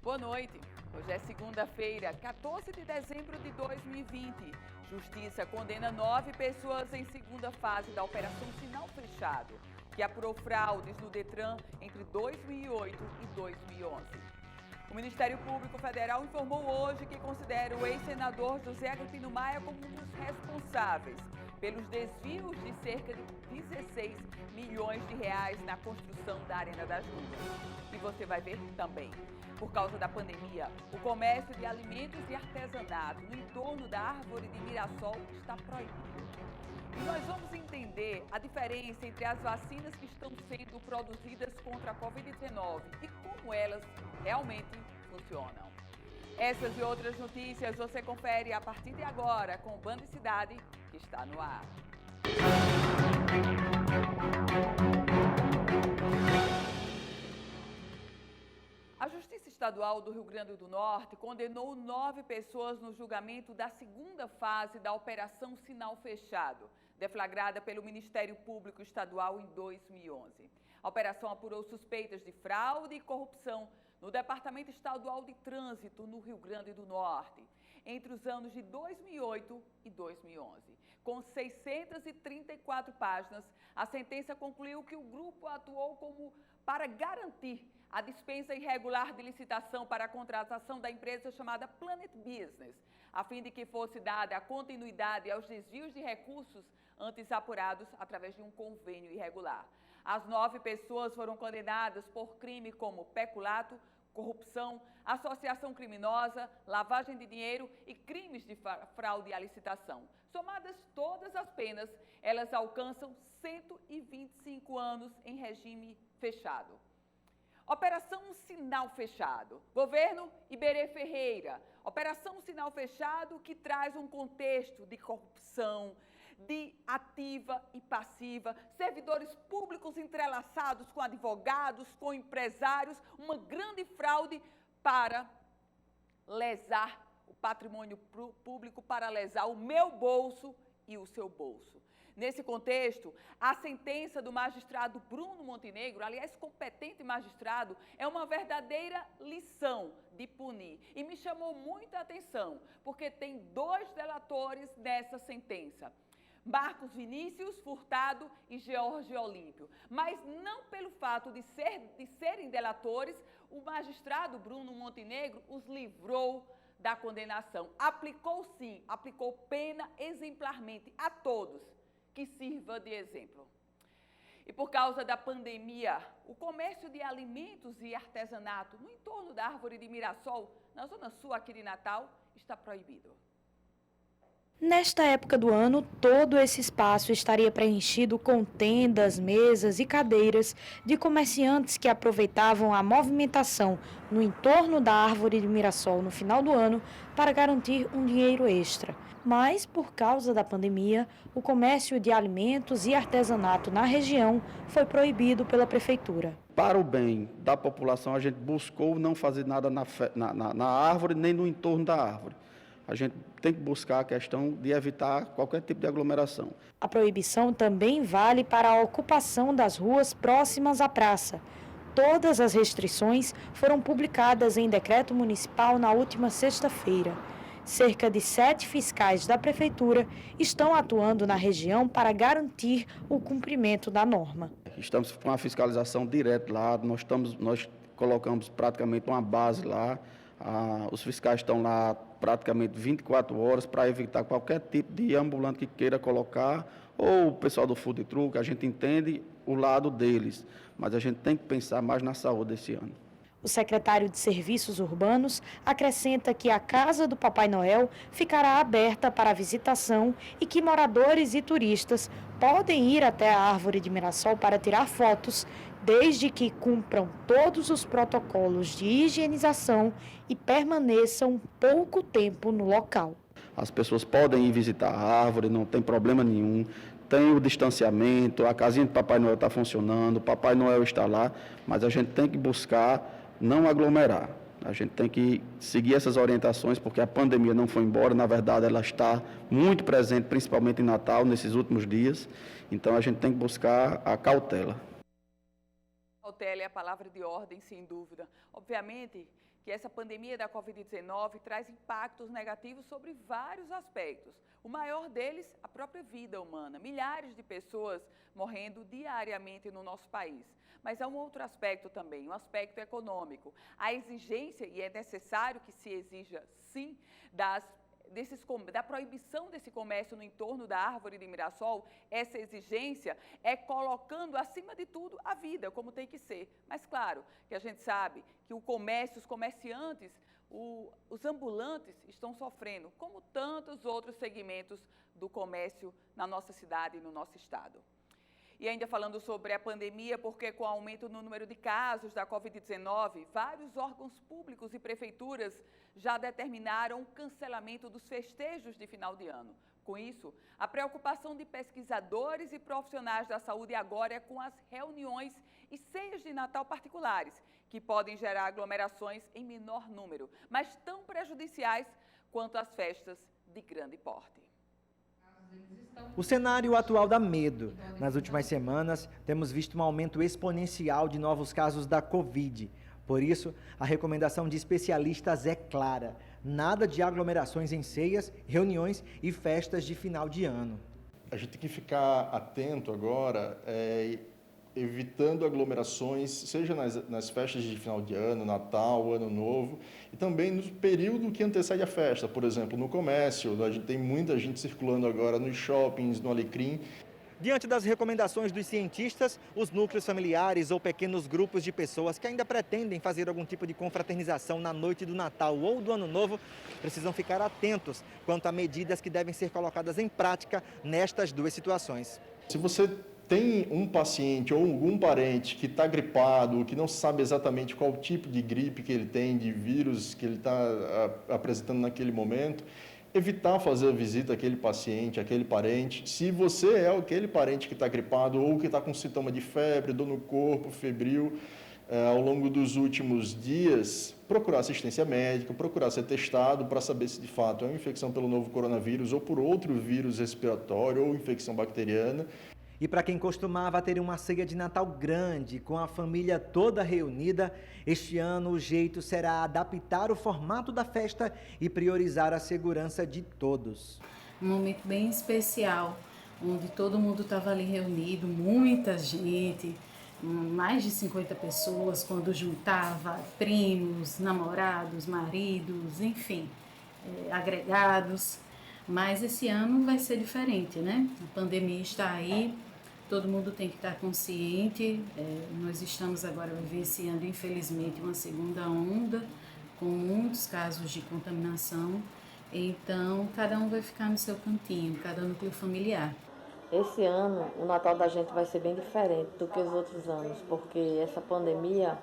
Boa noite. Hoje é segunda-feira, 14 de dezembro de 2020. Justiça condena 9 pessoas em segunda fase da Operação Sinal Fechado, que apurou fraudes no Detran entre 2008 e 2011. O Ministério Público Federal informou hoje que considera o ex-senador José Agripino Maia como um dos responsáveis pelos desvios de cerca de 16 milhões de reais na construção da Arena das Dunas. E você vai ver também. Por causa da pandemia, o comércio de alimentos e artesanato no entorno da árvore de Mirassol está proibido. E nós vamos entender a diferença entre as vacinas que estão sendo produzidas contra a Covid-19 e como elas realmente funcionam. Essas e outras notícias você confere a partir de agora com o Band Cidade, que está no ar. A Justiça Estadual do Rio Grande do Norte condenou 9 pessoas no julgamento da segunda fase da Operação Sinal Fechado, deflagrada pelo Ministério Público Estadual em 2011. A operação apurou suspeitas de fraude e corrupção no Departamento Estadual de Trânsito no Rio Grande do Norte, entre os anos de 2008 e 2011. Com 634 páginas, a sentença concluiu que o grupo atuou como para garantir a dispensa irregular de licitação para a contratação da empresa chamada Planet Business, a fim de que fosse dada a continuidade aos desvios de recursos antes apurados através de um convênio irregular. As 9 pessoas foram condenadas por crime como peculato, corrupção, associação criminosa, lavagem de dinheiro e crimes de fraude à licitação. Somadas todas as penas, elas alcançam 125 anos em regime fechado. Operação Sinal Fechado. Governo Iberê Ferreira. Operação Sinal Fechado que traz um contexto de corrupção, de ativa e passiva, servidores públicos entrelaçados com advogados, com empresários, uma grande fraude para lesar o patrimônio público, para lesar o meu bolso e o seu bolso. Nesse contexto, a sentença do magistrado Bruno Montenegro, aliás, competente magistrado, é uma verdadeira lição de punir. E me chamou muita atenção, porque tem 2 delatores nessa sentença. Marcos Vinícius Furtado e George Olímpio. Mas não pelo fato de serem delatores, o magistrado Bruno Montenegro os livrou da condenação. Aplicou sim, aplicou pena exemplarmente a todos, que sirva de exemplo. E por causa da pandemia, o comércio de alimentos e artesanato no entorno da árvore de Mirassol, na zona sul aqui de Natal, está proibido. Nesta época do ano, todo esse espaço estaria preenchido com tendas, mesas e cadeiras de comerciantes que aproveitavam a movimentação no entorno da árvore de Mirassol no final do ano para garantir um dinheiro extra. Mas, por causa da pandemia, o comércio de alimentos e artesanato na região foi proibido pela prefeitura. Para o bem da população, a gente buscou não fazer nada na árvore nem no entorno da árvore. A gente tem que buscar a questão de evitar qualquer tipo de aglomeração. A proibição também vale para a ocupação das ruas próximas à praça. Todas as restrições foram publicadas em decreto municipal na última sexta-feira. Cerca de 7 fiscais da prefeitura estão atuando na região para garantir o cumprimento da norma. Estamos com a fiscalização direta lá, nós colocamos praticamente uma base lá. Os fiscais estão lá praticamente 24 horas para evitar qualquer tipo de ambulante que queira colocar, ou o pessoal do food truck. A gente entende o lado deles, mas a gente tem que pensar mais na saúde esse ano. O secretário de Serviços Urbanos acrescenta que a Casa do Papai Noel ficará aberta para visitação e que moradores e turistas podem ir até a árvore de Mirassol para tirar fotos, desde que cumpram todos os protocolos de higienização e permaneçam pouco tempo no local. As pessoas podem ir visitar a árvore, não tem problema nenhum. Tem o distanciamento, a casinha do Papai Noel está funcionando, o Papai Noel está lá, mas a gente tem que buscar não aglomerar. A gente tem que seguir essas orientações, porque a pandemia não foi embora, na verdade ela está muito presente, principalmente em Natal, nesses últimos dias. Então a gente tem que buscar a cautela. Cautela é a palavra de ordem, sem dúvida. Obviamente que essa pandemia da Covid-19 traz impactos negativos sobre vários aspectos. O maior deles, a própria vida humana. Milhares de pessoas morrendo diariamente no nosso país. Mas há um outro aspecto também, um aspecto econômico. A exigência, e é necessário que se exija sim, da proibição desse comércio no entorno da árvore de Mirassol, essa exigência é colocando acima de tudo a vida, como tem que ser. Mas claro que a gente sabe que o comércio, os comerciantes, os ambulantes estão sofrendo, como tantos outros segmentos do comércio na nossa cidade e no nosso estado. E ainda falando sobre a pandemia, porque com o aumento no número de casos da Covid-19, vários órgãos públicos e prefeituras já determinaram o cancelamento dos festejos de final de ano. Com isso, a preocupação de pesquisadores e profissionais da saúde agora é com as reuniões e ceias de Natal particulares, que podem gerar aglomerações em menor número, mas tão prejudiciais quanto as festas de grande porte. O cenário atual dá medo. Nas últimas semanas, temos visto um aumento exponencial de novos casos da Covid. Por isso, a recomendação de especialistas é clara: nada de aglomerações em ceias, reuniões e festas de final de ano. A gente tem que ficar atento agora, evitando aglomerações, seja nas festas de final de ano, Natal, Ano Novo, e também no período que antecede a festa. Por exemplo, no comércio, a gente tem muita gente circulando agora nos shoppings, no Alecrim. Diante das recomendações dos cientistas, os núcleos familiares ou pequenos grupos de pessoas que ainda pretendem fazer algum tipo de confraternização na noite do Natal ou do Ano Novo precisam ficar atentos quanto a medidas que devem ser colocadas em prática nestas duas situações. Se você tem um paciente ou algum parente que está gripado, que não sabe exatamente qual tipo de gripe que ele tem, de vírus que ele está apresentando naquele momento, evitar fazer a visita àquele paciente, àquele parente. Se você é aquele parente que está gripado ou que está com sintoma de febre, dor no corpo, febril, ao longo dos últimos dias, procurar assistência médica, procurar ser testado para saber se de fato é uma infecção pelo novo coronavírus ou por outro vírus respiratório ou infecção bacteriana. E para quem costumava ter uma ceia de Natal grande, com a família toda reunida, este ano o jeito será adaptar o formato da festa e priorizar a segurança de todos. Um momento bem especial, onde todo mundo estava ali reunido, muita gente, mais de 50 pessoas, quando juntava primos, namorados, maridos, enfim, agregados. Mas esse ano vai ser diferente, né? A pandemia está aí. Todo mundo tem que estar consciente. Nós estamos agora vivenciando, infelizmente, uma segunda onda, com muitos casos de contaminação. Então, cada um vai ficar no seu cantinho, cada núcleo familiar. Esse ano, o Natal da gente vai ser bem diferente do que os outros anos, porque essa pandemia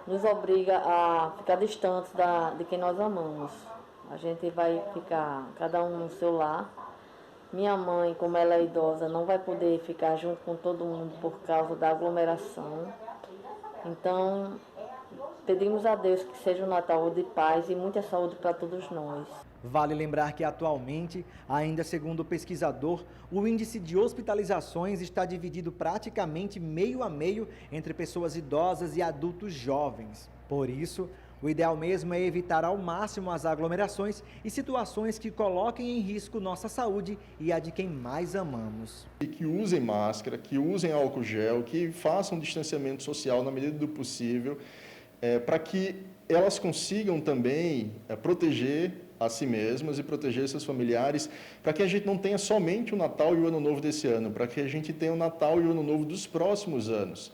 nos obriga a ficar distantes de quem nós amamos. A gente vai ficar cada um no seu lar. Minha mãe, como ela é idosa, não vai poder ficar junto com todo mundo por causa da aglomeração. Então, pedimos a Deus que seja um Natal de paz e muita saúde para todos nós. Vale lembrar que atualmente, ainda segundo o pesquisador, o índice de hospitalizações está dividido praticamente meio a meio entre pessoas idosas e adultos jovens. Por isso, o ideal mesmo é evitar ao máximo as aglomerações e situações que coloquem em risco nossa saúde e a de quem mais amamos. E que usem máscara, que usem álcool gel, que façam distanciamento social na medida do possível, para que elas consigam também proteger a si mesmas e proteger seus familiares, para que a gente não tenha somente o Natal e o Ano Novo desse ano, para que a gente tenha o Natal e o Ano Novo dos próximos anos.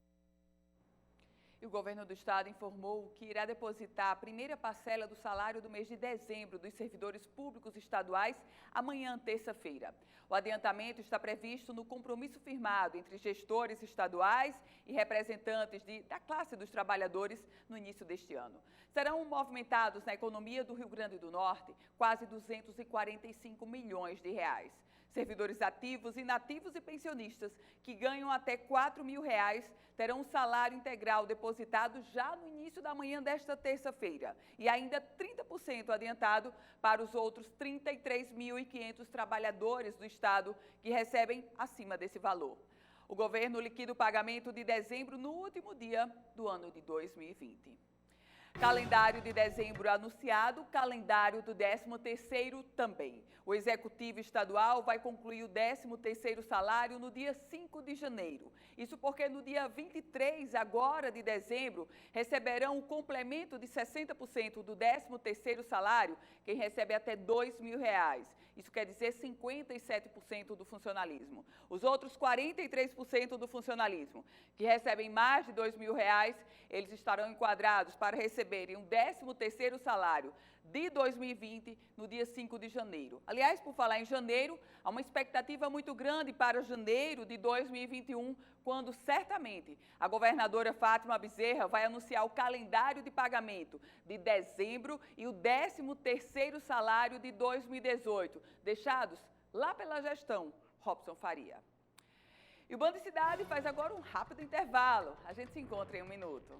O governo do estado informou que irá depositar a primeira parcela do salário do mês de dezembro dos servidores públicos estaduais amanhã, terça-feira. O adiantamento está previsto no compromisso firmado entre gestores estaduais e representantes da classe dos trabalhadores no início deste ano. Serão movimentados na economia do Rio Grande do Norte quase 245 milhões de reais. Servidores ativos, inativos e pensionistas que ganham até R$ 4.000 terão um salário integral depositado já no início da manhã desta terça-feira e ainda 30% adiantado para os outros 33.500 trabalhadores do estado que recebem acima desse valor. O governo liquida o pagamento de dezembro no último dia do ano de 2020. Calendário de dezembro anunciado, calendário do 13º também. O Executivo Estadual vai concluir o 13º salário no dia 5 de janeiro. Isso porque no dia 23, agora de dezembro, receberão o complemento de 60% do 13º salário quem recebe até R$ 2.000. Isso quer dizer 57% do funcionalismo. Os outros 43% do funcionalismo, que recebem mais de R$ 2.000, eles estarão enquadrados para receberem o 13º salário de 2020 no dia 5 de janeiro. Aliás, por falar em janeiro, há uma expectativa muito grande para janeiro de 2021, quando certamente a governadora Fátima Bezerra vai anunciar o calendário de pagamento de dezembro e o 13º salário de 2018, deixados lá pela gestão Robson Faria. E o Band Cidade faz agora um rápido intervalo. A gente se encontra em um minuto.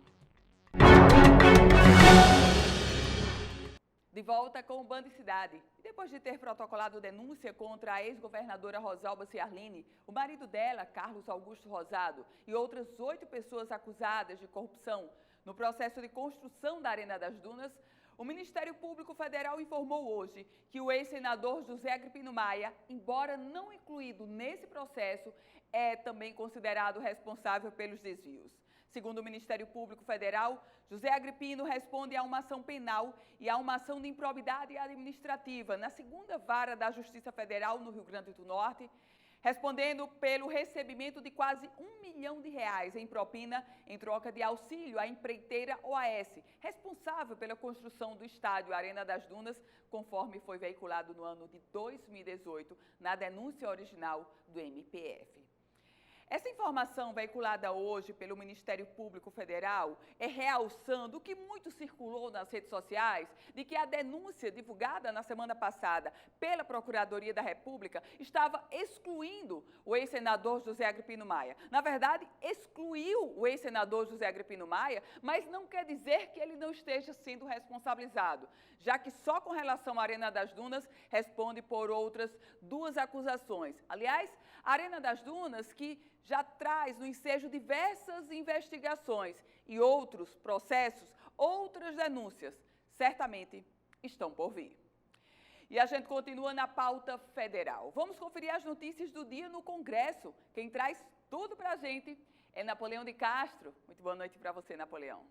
De volta com o Band Cidade. E depois de ter protocolado denúncia contra a ex-governadora Rosalba Ciarline, o marido dela, Carlos Augusto Rosado, e outras 8 pessoas acusadas de corrupção no processo de construção da Arena das Dunas, o Ministério Público Federal informou hoje que o ex-senador José Agripino Maia, embora não incluído nesse processo, é também considerado responsável pelos desvios. Segundo o Ministério Público Federal, José Agripino responde a uma ação penal e a uma ação de improbidade administrativa na 2ª Vara da Justiça Federal no Rio Grande do Norte, respondendo pelo recebimento de quase R$ 1 milhão em propina em troca de auxílio à empreiteira OAS, responsável pela construção do estádio Arena das Dunas, conforme foi veiculado no ano de 2018 na denúncia original do MPF. Essa informação veiculada hoje pelo Ministério Público Federal é realçando o que muito circulou nas redes sociais de que a denúncia divulgada na semana passada pela Procuradoria da República estava excluindo o ex-senador José Agripino Maia. Na verdade, excluiu o ex-senador José Agripino Maia, mas não quer dizer que ele não esteja sendo responsabilizado, já que só com relação à Arena das Dunas responde por outras 2 acusações. Aliás, a Arena das Dunas que já traz no ensejo diversas investigações e outros processos, outras denúncias, certamente estão por vir. E a gente continua na pauta federal. Vamos conferir as notícias do dia no Congresso. Quem traz tudo para a gente é Napoleão de Castro. Muito boa noite para você, Napoleão.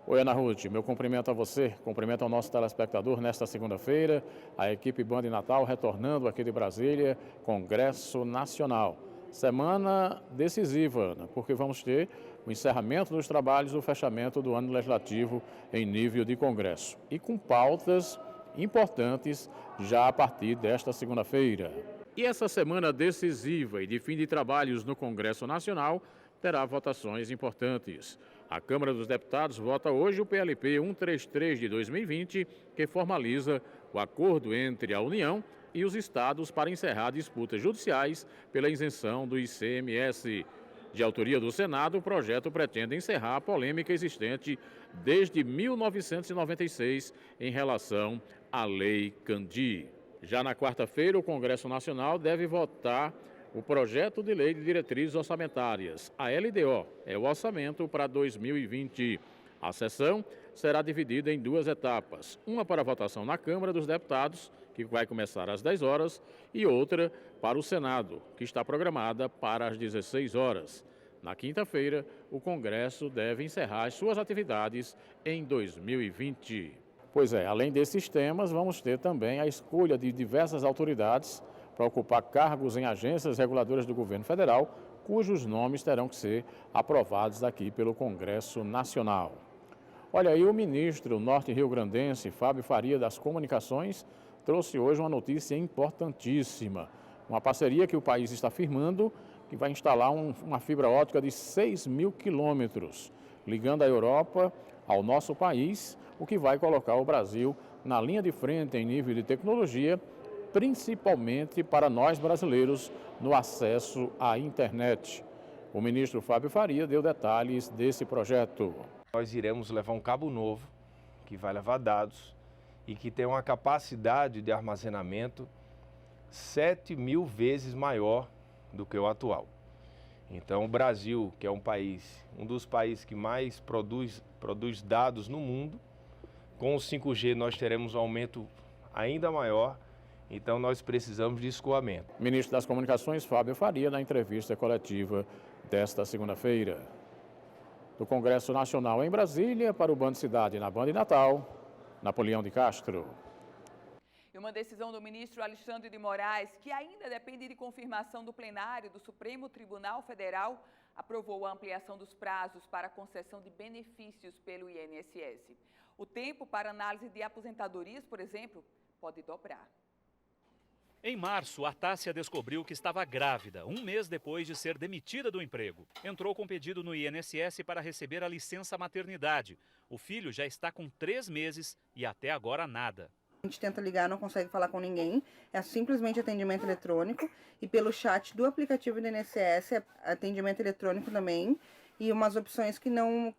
Oi, Ana Ruth, meu cumprimento a você, cumprimento ao nosso telespectador nesta segunda-feira, a equipe Band Natal retornando aqui de Brasília, Congresso Nacional. Semana decisiva, Ana, porque vamos ter o encerramento dos trabalhos, o fechamento do ano legislativo em nível de Congresso. E com pautas importantes já a partir desta segunda-feira. E essa semana decisiva e de fim de trabalhos no Congresso Nacional terá votações importantes. A Câmara dos Deputados vota hoje o PLP 133 de 2020, que formaliza o acordo entre a União e os estados para encerrar disputas judiciais pela isenção do ICMS. De autoria do Senado, o projeto pretende encerrar a polêmica existente desde 1996 em relação à Lei Candir. Já na quarta-feira, o Congresso Nacional deve votar o projeto de lei de diretrizes orçamentárias, a LDO, é o orçamento para 2020. A sessão será dividida em 2 etapas, uma para votação na Câmara dos Deputados, que vai começar às 10 horas, e outra para o Senado, que está programada para as 16 horas. Na quinta-feira, o Congresso deve encerrar as suas atividades em 2020. Pois é, além desses temas, vamos ter também a escolha de diversas autoridades para ocupar cargos em agências reguladoras do governo federal, cujos nomes terão que ser aprovados aqui pelo Congresso Nacional. Olha aí, o ministro norte-riograndense Fábio Faria das Comunicações trouxe hoje uma notícia importantíssima. Uma parceria que o país está firmando, que vai instalar uma fibra ótica de 6.000 quilômetros, ligando a Europa ao nosso país, o que vai colocar o Brasil na linha de frente em nível de tecnologia, principalmente para nós brasileiros no acesso à internet. O ministro Fábio Faria deu detalhes desse projeto. Nós iremos levar um cabo novo, que vai levar dados e que tem uma capacidade de armazenamento 7.000 vezes maior do que o atual. Então o Brasil, que é um dos países que mais produz dados no mundo, com o 5G nós teremos um aumento ainda maior, então nós precisamos de escoamento. Ministro das Comunicações, Fábio Faria, na entrevista coletiva desta segunda-feira. Do Congresso Nacional em Brasília, para o Band Cidade na Band Natal, Napoleão de Castro. E uma decisão do ministro Alexandre de Moraes, que ainda depende de confirmação do plenário do Supremo Tribunal Federal, aprovou a ampliação dos prazos para a concessão de benefícios pelo INSS. O tempo para análise de aposentadorias, por exemplo, pode dobrar. Em março, a Tássia descobriu que estava grávida, um mês depois de ser demitida do emprego. Entrou com pedido no INSS para receber a licença maternidade. O filho já está com 3 meses e até agora nada. A gente tenta ligar, não consegue falar com ninguém, é simplesmente atendimento eletrônico e pelo chat do aplicativo do INSS é atendimento eletrônico também e umas opções que não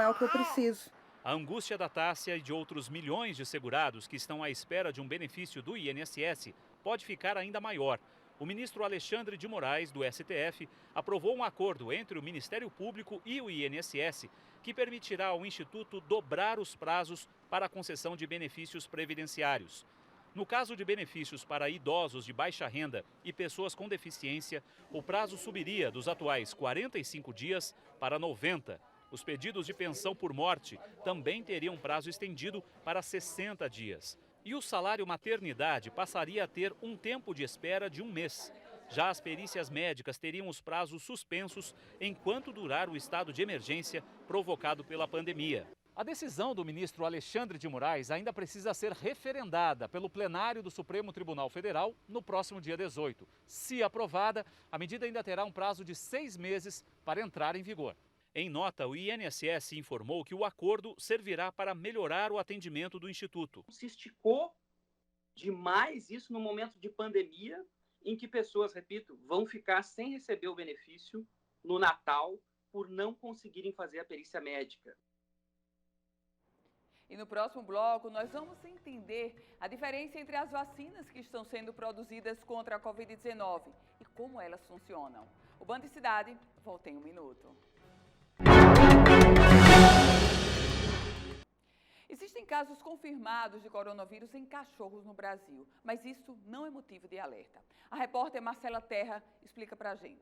é o que eu preciso. A angústia da Tássia e de outros milhões de segurados que estão à espera de um benefício do INSS pode ficar ainda maior. O ministro Alexandre de Moraes, do STF, aprovou um acordo entre o Ministério Público e o INSS que permitirá ao Instituto dobrar os prazos para a concessão de benefícios previdenciários. No caso de benefícios para idosos de baixa renda e pessoas com deficiência, o prazo subiria dos atuais 45 dias para 90. Os pedidos de pensão por morte também teriam prazo estendido para 60 dias. E o salário maternidade passaria a ter um tempo de espera de 1 mês. Já as perícias médicas teriam os prazos suspensos enquanto durar o estado de emergência provocado pela pandemia. A decisão do ministro Alexandre de Moraes ainda precisa ser referendada pelo plenário do Supremo Tribunal Federal no próximo dia 18. Se aprovada, a medida ainda terá um prazo de 6 meses para entrar em vigor. Em nota, o INSS informou que o acordo servirá para melhorar o atendimento do Instituto. Se esticou demais isso no momento de pandemia, em que pessoas, repito, vão ficar sem receber o benefício no Natal por não conseguirem fazer a perícia médica. E no próximo bloco, nós vamos entender a diferença entre as vacinas que estão sendo produzidas contra a Covid-19 e como elas funcionam. O Band Cidade volta em 1 minuto. Existem casos confirmados de coronavírus em cachorros no Brasil, mas isso não é motivo de alerta. A repórter Marcela Terra explica pra gente.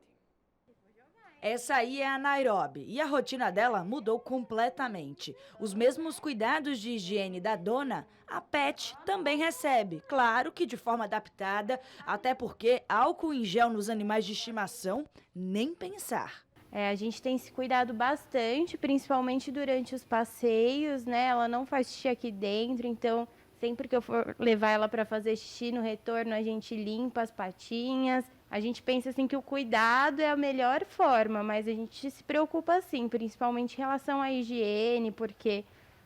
Essa aí é a Nairobi e a rotina dela mudou completamente. Os mesmos cuidados de higiene da dona, a Pet também recebe. Claro que de forma adaptada, até porque álcool em gel nos animais de estimação, nem pensar. A gente tem se cuidado bastante, principalmente durante os passeios, né? Ela não faz xixi aqui dentro, então sempre que eu for levar ela para fazer xixi no retorno, a gente limpa as patinhas. A gente pensa assim que o cuidado é a melhor forma, mas a gente se preocupa sim, principalmente em relação à higiene, porque,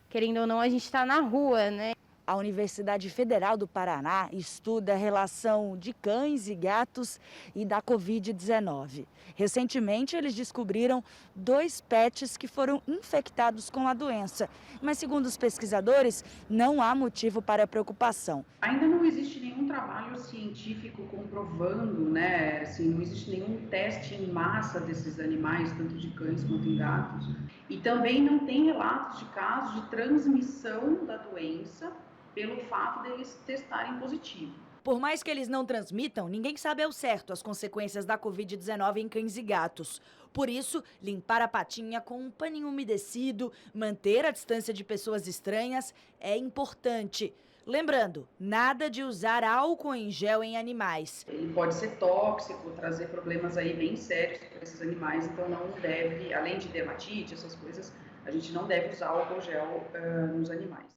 querendo ou não, a gente está na rua, né? A Universidade Federal do Paraná estuda a relação de cães e gatos e da Covid-19. Recentemente, eles descobriram 2 pets que foram infectados com a doença. Mas, segundo os pesquisadores, não há motivo para preocupação. Ainda não existe nenhum trabalho científico comprovando, né? Assim, não existe nenhum teste em massa desses animais, tanto de cães quanto de gatos. E também não tem relatos de casos de transmissão da doença pelo fato deles testarem positivo. Por mais que eles não transmitam, ninguém sabe ao certo as consequências da Covid-19 em cães e gatos. Por isso, limpar a patinha com um paninho umedecido, manter a distância de pessoas estranhas é importante. Lembrando, nada de usar álcool em gel em animais. Ele pode ser tóxico, trazer problemas aí bem sérios para esses animais, então não deve, além de dermatite, essas coisas, a gente não deve usar álcool gel nos animais.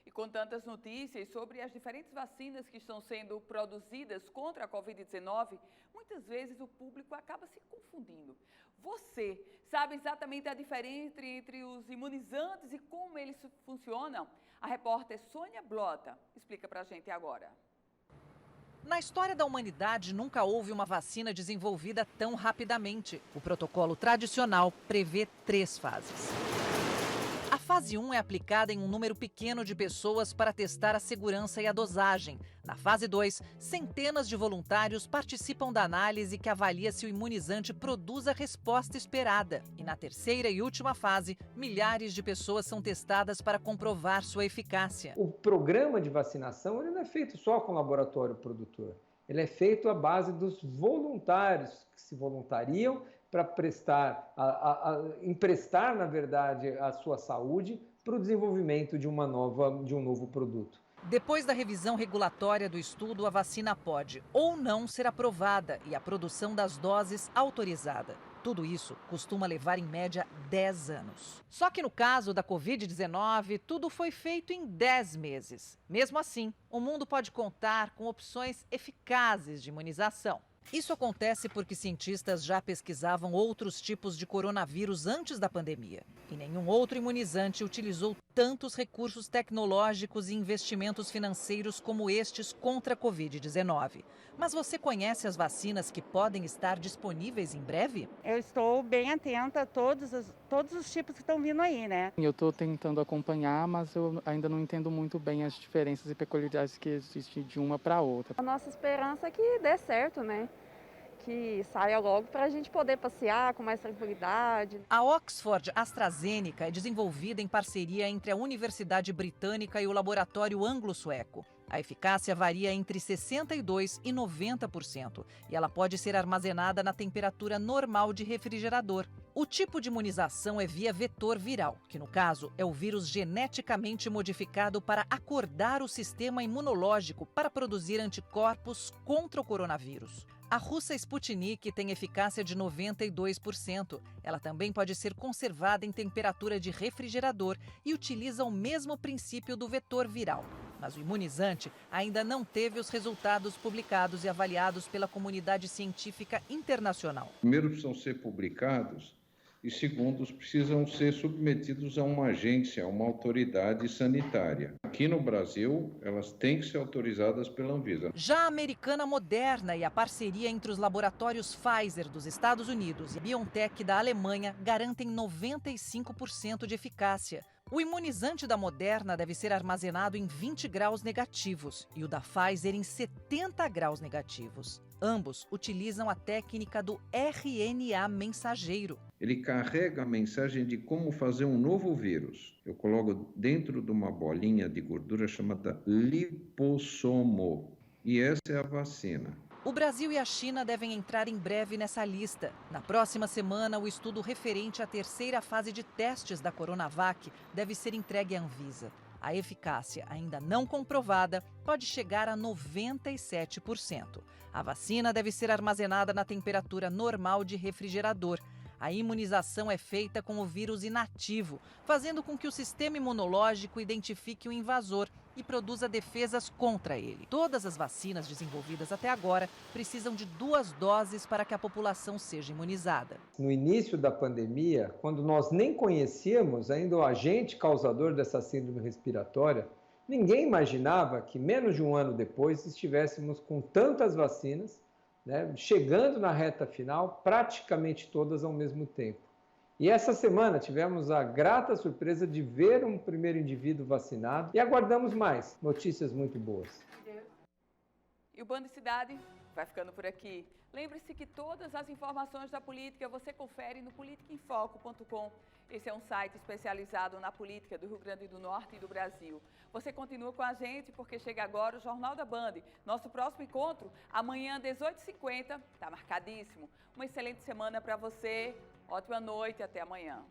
E com tantas notícias sobre as diferentes vacinas que estão sendo produzidas contra a Covid-19, muitas vezes o público acaba se confundindo. Você sabe exatamente a diferença entre os imunizantes e como eles funcionam? A repórter Sônia Blota explica pra gente agora. Na história da humanidade, nunca houve uma vacina desenvolvida tão rapidamente. O protocolo tradicional prevê 3 fases. A fase fase 1 é aplicada em um número pequeno de pessoas para testar a segurança e a dosagem. Na fase 2, centenas de voluntários participam da análise que avalia se o imunizante produz a resposta esperada. E na terceira e última fase, milhares de pessoas são testadas para comprovar sua eficácia. O programa de vacinação ele não é feito só com o laboratório produtor. Ele é feito à base dos voluntários que se voluntariam para emprestar, na verdade, a sua saúde para o desenvolvimento de um novo produto. Depois da revisão regulatória do estudo, a vacina pode ou não ser aprovada e a produção das doses autorizada. Tudo isso costuma levar, em média, 10 anos. Só que no caso da Covid-19, tudo foi feito em 10 meses. Mesmo assim, o mundo pode contar com opções eficazes de imunização. Isso acontece porque cientistas já pesquisavam outros tipos de coronavírus antes da pandemia. E nenhum outro imunizante utilizou tantos recursos tecnológicos e investimentos financeiros como estes contra a Covid-19. Mas você conhece as vacinas que podem estar disponíveis em breve? Eu estou bem atenta a todos os tipos que estão vindo aí, né? Eu estou tentando acompanhar, mas eu ainda não entendo muito bem as diferenças e peculiaridades que existem de uma para outra. A nossa esperança é que dê certo, né? Que saia logo para a gente poder passear com mais tranquilidade. A Oxford AstraZeneca é desenvolvida em parceria entre a Universidade Britânica e o Laboratório Anglo-Sueco. A eficácia varia entre 62% e 90% e ela pode ser armazenada na temperatura normal de refrigerador. O tipo de imunização é via vetor viral, que no caso é o vírus geneticamente modificado para acordar o sistema imunológico para produzir anticorpos contra o coronavírus. A russa Sputnik tem eficácia de 92%. Ela também pode ser conservada em temperatura de refrigerador e utiliza o mesmo princípio do vetor viral. Mas o imunizante ainda não teve os resultados publicados e avaliados pela comunidade científica internacional. Primeiro, precisam ser publicados e, segundo, precisam ser submetidos a uma agência, a uma autoridade sanitária. Aqui no Brasil, elas têm que ser autorizadas pela Anvisa. Já a americana Moderna e a parceria entre os laboratórios Pfizer dos Estados Unidos e BioNTech da Alemanha garantem 95% de eficácia. O imunizante da Moderna deve ser armazenado em 20 graus negativos e o da Pfizer em 70 graus negativos. Ambos utilizam a técnica do RNA mensageiro. Ele carrega a mensagem de como fazer um novo vírus. Eu coloco dentro de uma bolinha de gordura chamada lipossomo. E essa é a vacina. O Brasil e a China devem entrar em breve nessa lista. Na próxima semana, o estudo referente à terceira fase de testes da Coronavac deve ser entregue à Anvisa. A eficácia, ainda não comprovada, pode chegar a 97%. A vacina deve ser armazenada na temperatura normal de refrigerador. A imunização é feita com o vírus inativo, fazendo com que o sistema imunológico identifique o invasor e produza defesas contra ele. Todas as vacinas desenvolvidas até agora precisam de 2 doses para que a população seja imunizada. No início da pandemia, quando nós nem conhecíamos ainda o agente causador dessa síndrome respiratória, ninguém imaginava que menos de um ano depois estivéssemos com tantas vacinas, chegando na reta final, praticamente todas ao mesmo tempo. E essa semana tivemos a grata surpresa de ver um primeiro indivíduo vacinado e aguardamos mais notícias muito boas. E o Band Cidade vai ficando por aqui. Lembre-se que todas as informações da política você confere no politicaemfoco.com. Esse é um site especializado na política do Rio Grande do Norte e do Brasil. Você continua com a gente porque chega agora o Jornal da Band. Nosso próximo encontro, amanhã, 18h50, está marcadíssimo. Uma excelente semana para você, ótima noite e até amanhã.